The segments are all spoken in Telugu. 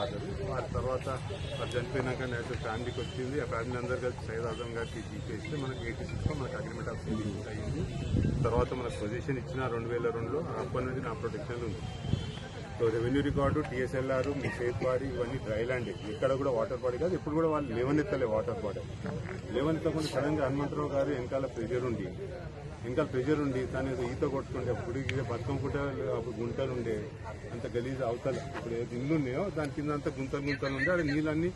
చేశారు. ఆ తర్వాత అది చనిపోయినాక నాకు ఫ్యామిలీకి వచ్చింది. ఆ ఫ్యామిలీ అందరు కలిసి సయ్యద్ ఆజం గారికి జీపీ ఇస్తే మనకి 86లో మనకు అగ్రిమెంట్ ఆఫ్ సేలింగ్ అయ్యింది. తర్వాత మనకు పొజిషన్ ఇచ్చిన 2002లో అప్పటి నుంచి నా ప్రొటెక్షన్ ఉంది. సో రెవెన్యూ రికార్డు, టీఎస్ఎల్ఆర్, మీ సేఫ్ బాడీ ఇవన్నీ డ్రై ల్యాండ్. ఇక్కడ కూడా వాటర్ బాడీ కాదు, ఇప్పుడు కూడా వాళ్ళు లేవనెత్తలే వాటర్ బాడీ. లేవనెత్తకుండా సడన్గా హనుమంతరావు గారు వెనకాల ప్రెజర్ ఉండి తను ఏదో ఈత కొట్టుకుంటే అప్పుడు బతుకమ్ముకుంటే అప్పుడు గుంటలు ఉండే అంత గలీజ్ అవతల ఇప్పుడు ఏదో ఇల్లు ఉన్నాయో దాని కింద అంతా గుంతలు ఉండే అక్కడ నీళ్ళన్నీ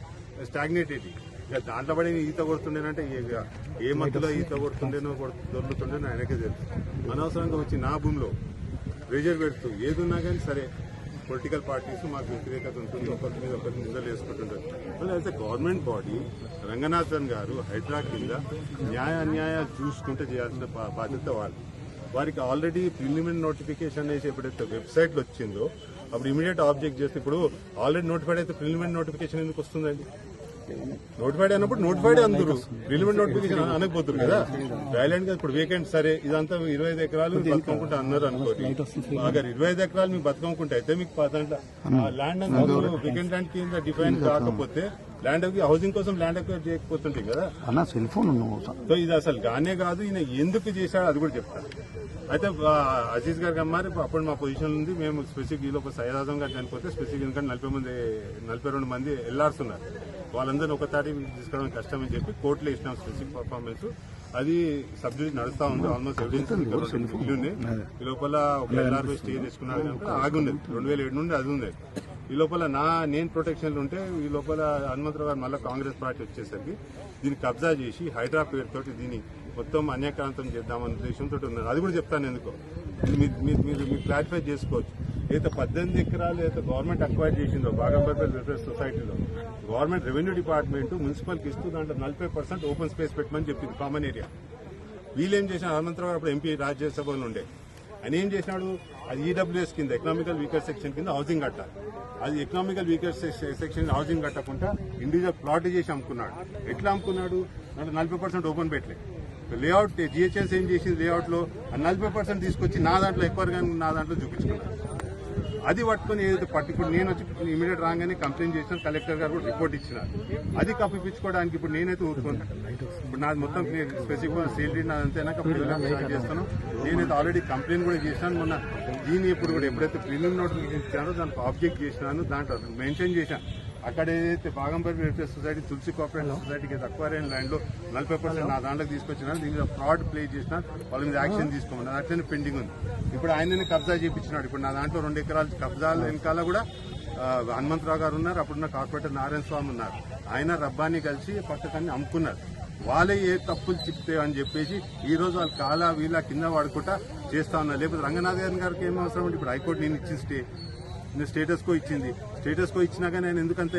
స్టాగ్నేట్ అయ్యి ఇక దాంట్లో పడి ఈత కొడుతుండేనంటే ఏ మధ్యలో ఈత కొడుతుండేనో దొరుకుతుండేనో ఆయనకే తెలుసు. అనవసరంగా వచ్చి నా భూమిలో ప్రెజర్ పెడుతూ ఏదున్నా కానీ సరే పొలిటికల్ పార్టీస్ మాకు వ్యతిరేకత ఉంటుంది, ఒకరి మీద నిందలు వేసుకుంటుంటారు. అయితే గవర్నమెంట్ బాడీ రంగనాథన్ గారు హైడ్రా కింద అన్యాయాలు చూసుకుంటే చేయాల్సిన బాధ్యత వారికి ఆల్రెడీ ప్రిలిమినరీ నోటిఫికేషన్ వేసి ఎప్పుడైతే వెబ్సైట్లో వచ్చిందో అప్పుడు ఇమీడియట్ ఆబ్జెక్ట్ చేస్తే ఇప్పుడు ఆల్రెడీ నోటిఫైడ్ అయితే ప్రిలిమినరీ నోటిఫికేషన్ ఎందుకు వస్తుందండి? నోటిఫైడ్ అయినప్పుడు నోటిఫైడ్ అందరు ప్రిలిమినరీ నోటిఫికేషన్ అనకపోతున్నారు కదా. రైలాండ్ గా ఇప్పుడు వేకెంట్ సరే ఇదంతా 25 ఎకరాలు బతుకమ్ముకుంటే అన్నారు అనుకోండి. అగర్ 25 ఎకరాలు మీకు బతుకమ్ముకుంటే అయితే మీకు దాంట్లో ల్యాండ్ వేకెంట్ ల్యాండ్ కింద డిఫైన్ కాకపోతే ల్యాండ్ హౌసింగ్ కోసం ల్యాండ్ అక్వైర్ చేయకపోతుంటాయి కదా. సో ఇది అసలు గానే కాదు. ఈయన ఎందుకు చేశాడో అది కూడా చెప్తాను. అయితే అజీజ్ గారికి అమ్మారు అప్పుడు మా పొజిషన్ ఉంది. మేము స్పెసిఫిక్ ఈలో సయ్యద్ ఆజం గారు చనిపోతే స్పెసిఫిక్ ఎందుకంటే 42 మంది ఎల్ఆర్స్ ఉన్నారు. వాళ్ళందరినీ ఒక తాటి తీసుకోవడం కష్టమని చెప్పి కోర్టులో ఇచ్చినాం స్పెసిఫిక్ పర్ఫార్మెన్స్. అది సబ్జెక్ట్ నడుస్తా ఉంది. ఆల్మోస్ట్ ఎవిడెన్స్ ఉన్నాయి. ఈ లోపల ఒక ఎల్ఆర్పై స్టే తెచ్చుకున్నారు కనుక ఆగి ఉండేది 2007 నుండి అది ఉంది. ఈ లోపల నేను ప్రొటెక్షన్లు ఉంటే ఈ లోపల హనుమంతరావు గారు మళ్ళీ కాంగ్రెస్ పార్టీ వచ్చేసరికి దీన్ని కబ్జా చేసి హైడ్రా పేరుతోటి దీన్ని మొత్తం అన్యాక్రాంతం చేద్దామనే ఉద్దేశంతో ఉన్నారు. అది కూడా చెప్తాను ఎందుకో మీరు క్లారిఫై చేసుకోవచ్చు. అయితే 18 ఎకరాలు అయితే గవర్నమెంట్ అక్వైర్ చేసిందో బాగంపేట వెల్ఫేర్ సొసైటీలో గవర్నమెంట్ రెవెన్యూ డిపార్ట్మెంట్ మున్సిపల్కి ఇస్తూ దాంట్లో 40% ఓపెన్ స్పేస్ పెట్టమని చెప్పింది కామన్ ఏరియా. వీళ్ళేం చేసినారు? హనుమంతరావు గారు అప్పుడు ఎంపీ రాజ్యసభలో ఉండే ఆయన ఏం చేసినాడు? అది ఈడబ్ల్యూఎస్ కింద ఎకనామికల్ వీకర్ సెక్షన్ కింద హౌసింగ్ కట్టాలి. అది ఎకనామికల్ వీకర్ సెక్షన్ హౌసింగ్ కట్టకుండా ఇండివిజువల్ ప్లాట్ చేసి అమ్ముకున్నాడు. ఎట్లా అమ్ముకున్నాడు? దాంట్లో 40% ఓపెన్ పెట్టలేదు. లేఅవుట్ జిహెచ్ఎస్ ఏం చేసింది? లేఅవుట్ లో 40% తీసుకొచ్చి నా దాంట్లో ఎక్కువగా నా దాంట్లో చూపించుకున్నాను. అది పట్టుకుని ఏదైతే పట్టుకుని నేను వచ్చి ఇమీడియట్ రాగానే కంప్లైంట్ చేసిన కలెక్టర్ గారు కూడా రిపోర్ట్ ఇచ్చినారు. అది కప్పిపించుకోవడానికి ఇప్పుడు నేనైతే ఊరుకున్నాను. ఇప్పుడు నాది మొత్తం స్పెసిఫిక్ సేల్ నాదంతేనాక స్టార్ట్ చేస్తాను. నేనైతే ఆల్రెడీ కంప్లైంట్ కూడా చేశాను. మొన్న దీన్ని ఇప్పుడు కూడా ఎప్పుడైతే ప్రిలిమినరీ నోటిఫికేషన్ ఇచ్చానో దానికి ఆబ్జెక్ట్ చేసినాను. దాంట్లో మెన్షన్ చేశాను అక్కడ ఏదైతే బాగంపేట వెల్ఫేర్ సొసైటీ తులసి కోఆపరేటివ్ సొసైటీకి తక్కువ ల్యాండ్ లో 40% నా దాంట్లోకి తీసుకొచ్చినా దీని మీద ఫ్రాడ్ ప్లే చేసిన వాళ్ళ మీద యాక్షన్ తీసుకోమన్నారు. అట్లనే పెండింగ్ ఉంది. ఇప్పుడు ఆయననే కబ్జా చేయించినాడు. ఇప్పుడు నా దాంట్లో 2 ఎకరాలు కబ్జాల వెనకాల కూడా హనుమంతరావు గారు ఉన్నారు. అప్పుడున్న కార్పొరేటర్ నారాయణ స్వామి ఉన్నారు. ఆయన రబ్బాని కలిసి పక్కకాన్ని అమ్ముకున్నారు. వాళ్ళే ఏ తప్పులు చెప్తే అని చెప్పేసి ఈ రోజు వాళ్ళు కాలా వీళ్ళ కింద వాడుకుంటా చేస్తా ఉన్నారు. లేకపోతే రంగనాథ్ గారికి ఏం అవసరం అంటే ఇప్పుడు హైకోర్టు నేను ఇచ్చిన స్టేటస్ కో ఇచ్చింది. స్టేటస్ కో ఇచ్చినాక నేను ఎందుకంత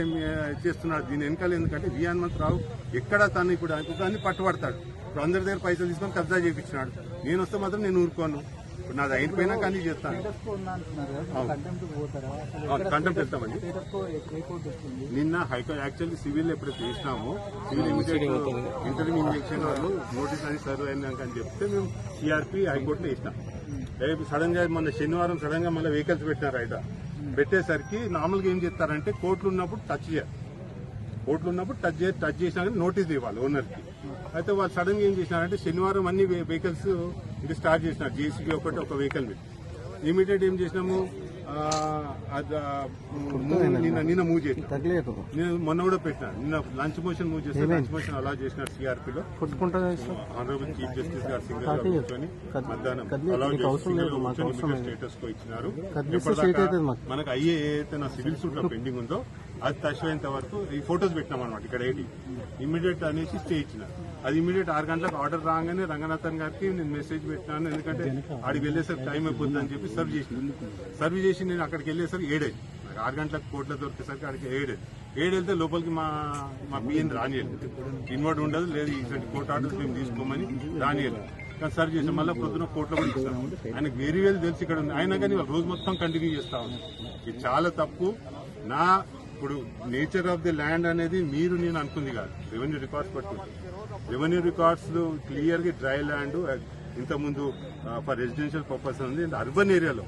చేస్తున్నాడు దీని వెనకాల? ఎందుకంటే వి హనుమంతరావు ఎక్కడ తను ఇప్పుడు అన్ని పట్టుబడతాడు. ఇప్పుడు అందరి దగ్గర పైసలు తీసుకొని కబ్జా చేయించినాడు. నేను వస్తే మాత్రం నేను ఊరుకోను. ఇప్పుడు నాది అయిపోయినాక అన్ని చేస్తాను. కంటెంప్ట్ వెళ్తామండి. నిన్న హైకోర్టు యాక్చువల్లీ సివిల్ ఎప్పుడైతే చేసినామో సివిల్ ఇమీడియట్ ఇంటర్వ్యూ ఇంజెక్షన్ వాళ్ళు నోటీస్ అని సర్వ్ అయినాక అని చెప్తే మేము సిఆర్పి హైకోర్టులో వేసినాం. సడన్ గా మొన్న శనివారం సడన్ గా మళ్ళీ వెహికల్స్ పెట్టినారు. అయితే పెట్టేసరికి నార్మల్గా ఏం చేస్తారంటే కోర్టులు ఉన్నప్పుడు టచ్ చేసినా కానీ నోటీస్ ఇవ్వాలి ఓనర్కి. అయితే వాళ్ళు సడన్ గా ఏం చేసినారంటే శనివారం అన్ని వెహికల్స్ ఇది స్టార్ట్ చేసినారు. జేసీబీ ఒక వెహికల్ మీద ఇమీడియట్ ఏం చేసినాము నిన్న మూవ్ చేసిన నేను మొన్న కూడా పెట్టినా. నిన్న లంచ్ మోషన్ మూవ్ చేస్తే లంచ్ మోషన్ అలా చేసినారు సిఆర్పీలో. ఆనరబుల్ చీఫ్ జస్టిస్ గారు సింగల్ గా కూర్చొని మధ్యాహ్నం అలా కూర్చొని స్టేటస్ కో ఇచ్చినారు. మనకు అయ్యే ఏదైతే నా సివిల్ సూట్ లో పెండింగ్ ఉందో అది టచ్ అయ్యేంత వరకు ఈ ఫొటోస్ పెట్టినాం అనమాట. ఇక్కడ ఇమీడియట్ అనేసి స్టే ఇచ్చినారు. అది ఇమీడియట్ 6 గంటలకు ఆర్డర్ రాగానే రంగనాథన్ గారికి నేను మెసేజ్ పెట్టినాను. ఎందుకంటే ఆడికి వెళ్ళేసరికి టైం అయిపోతుంది అని చెప్పి సర్వ్ చేసి నేను అక్కడికి వెళ్ళేసరికి 7 అయింది. నాకు 6 గంటలకు కోర్టులో దొరికేసరికి అక్కడికి 7 వెళ్తే లోపలికి మా పిఎన్ రానియలేదు. ఇన్వర్ట్ ఉండదు లేదు ఇటువంటి కోర్టు ఆర్డర్స్ మేము తీసుకోమని రానియలేదు. కానీ సర్వ్ చేసాం. మళ్ళీ పొద్దున కోర్టులో కూడా ఇస్తాం. ఆయనకు వెరీ వెల్ తెలిసి ఇక్కడ ఉంది. అయినా కానీ రోజు మొత్తం కంటిన్యూ చేస్తా ఉంది. ఇది చాలా తప్పు. ఇప్పుడు నేచర్ ఆఫ్ ది ల్యాండ్ అనేది మీరు నేను అనుకుంది కాదు. రెవెన్యూ రికార్డ్స్ పట్టుకుంటుంది. రెవెన్యూ రికార్డ్స్ క్లియర్ గా డ్రై ల్యాండ్ ఇంతకుముందు ఫర్ రెసిడెన్షియల్ పర్పస్ ఉంది. అర్బన్ ఏరియాలో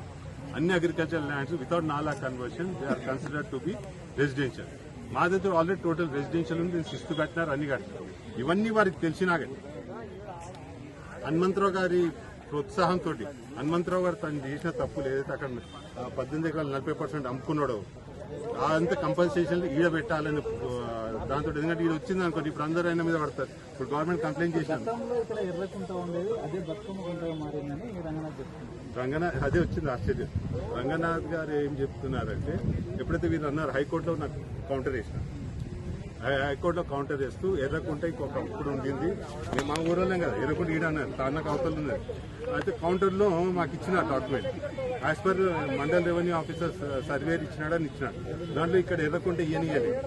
అన్ని అగ్రికల్చర్ ల్యాండ్స్ వితౌట్ నాలా conversion they are considered to be residential. మా దగ్గర ఆల్రెడీ టోటల్ రెసిడెన్షియల్ ఉంది, శిస్తు కట్టినారు, అన్ని కట్టినారు. ఇవన్నీ వారికి తెలిసినా కానీ హనుమంతరావు గారి ప్రోత్సాహంతో హనుమంతరావు గారు తను చేసిన తప్పులు ఏదైతే అక్కడ 18 ఎకరాలు 40% అమ్ముకున్నాడో అంత కంపల్సేషన్ ఈడ పెట్టాలని దాంతో, ఎందుకంటే ఇది వచ్చింది అనుకోండి ఇప్పుడు అందరూ ఆయన మీద పడతారు. ఇప్పుడు గవర్నమెంట్ కంప్లైంట్ చేసినారు, రంగనాథ్ అదే వచ్చింది ఆశ్చర్యం. రంగనాథ్ గారు ఏం చెప్తున్నారంటే ఎప్పుడైతే వీరు అన్నారు హైకోర్టులో నాకు కౌంటర్ వేసిన, హైకోర్టులో కౌంటర్ వేస్తూ ఎర్రకుంట ఇంకొకప్పుడు ఉండింది, మేము మా ఊరోళ్ళం కదా, ఎర్రకుంట ఈడ అన్నారు, తాన్నకు అవతలు ఉన్నారు. అయితే కౌంటర్లో మాకు ఇచ్చిన document as per mandal revenue officer surveyor ఇచ్చినాడని ఇచ్చినాడు. దాంట్లో ఇక్కడ ఎర్రకుంట ఇయ్యనియ్యలేదు.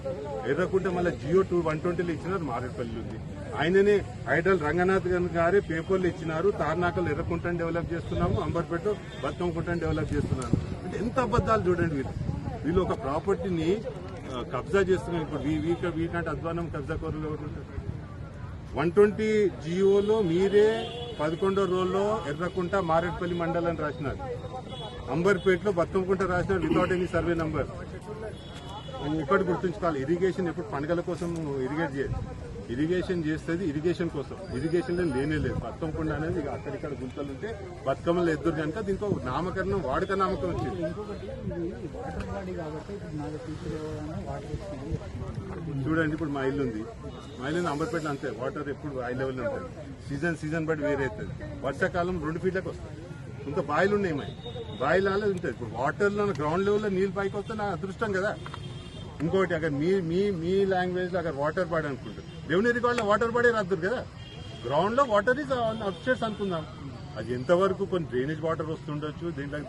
ఎర్రకుంట మళ్ళీ జియో 120లో ఇచ్చినారు, మారేపల్లి ఉంది. ఆయననే ఐడల్ రంగనాథ్ గారే పేపర్లు ఇచ్చినారు, తార్నాకలు ఎర్రకుంటని డెవలప్ చేస్తున్నాము, అంబర్పేట బతుకమ్మకుంటని డెవలప్ చేస్తున్నాను. అంటే ఎంత అబద్దాలు చూడండి వీళ్ళు ఒక ప్రాపర్టీని కబ్జా చేస్తున్నారు. ఇప్పుడు వీకంటే అధ్వానం కబ్జా కోరులు ఎవరు ఉంటారు? 120 జియోలో మీరే 11వ రోజుల్లో ఎర్రకుంట మారేడుపల్లి మండలం రాసినారు, అంబర్పేటలో బతుకమ్మకుంట రాసినారు వితౌట్ ఎనీ సర్వే నంబర్. ఎక్కడ గుర్తుంచుకోవాలి, ఇరిగేషన్ ఎప్పుడు పండుగల కోసం ఇరిగేట్ చేయదు, ఇరిగేషన్ చేస్తుంది ఇరిగేషన్ కోసం. ఇరిగేషన్ లేనే లేదు. బతుకమ్మకుంట అనేది అక్కడిక్కడ గుంతలు ఉంటే బతుకమ్మలు ఎదురు కనుక దీనికి నామకరణం వాడుక నామకం వచ్చింది. చూడండి ఇప్పుడు మా ఇల్లు ఉంది, మా ఇల్లు అంబర్పేటలో అంతే, వాటర్ ఎప్పుడు హై లెవెల్ ఉంటుంది, సీజన్ బట్టి వేరే అవుతుంది. వర్షాకాలం 2 ఫీట్లకు వస్తుంది. ఇంకా బాయిలు ఉన్నాయి, బాయిలాలో ఉంటుంది. ఇప్పుడు వాటర్లో గ్రౌండ్ లెవెల్లో నీళ్ళు పైకి వస్తే నా అదృష్టం కదా. ఇంకోటి అక్కడ మీ లాంగ్వేజ్ లో అక్కడ వాటర్ బాడీ అనుకుంటారు, రెవెన్యూ రికార్డ్ లో వాటర్ బాడీ రాదురు కదా, గ్రౌండ్ లో వాటర్ ఈజ్ అప్స్టేట్స్ అనుకుందాం. అది ఎంతవరకు కొన్ని డ్రైనేజ్ వాటర్ వస్తుండొచ్చు, దీంట్లో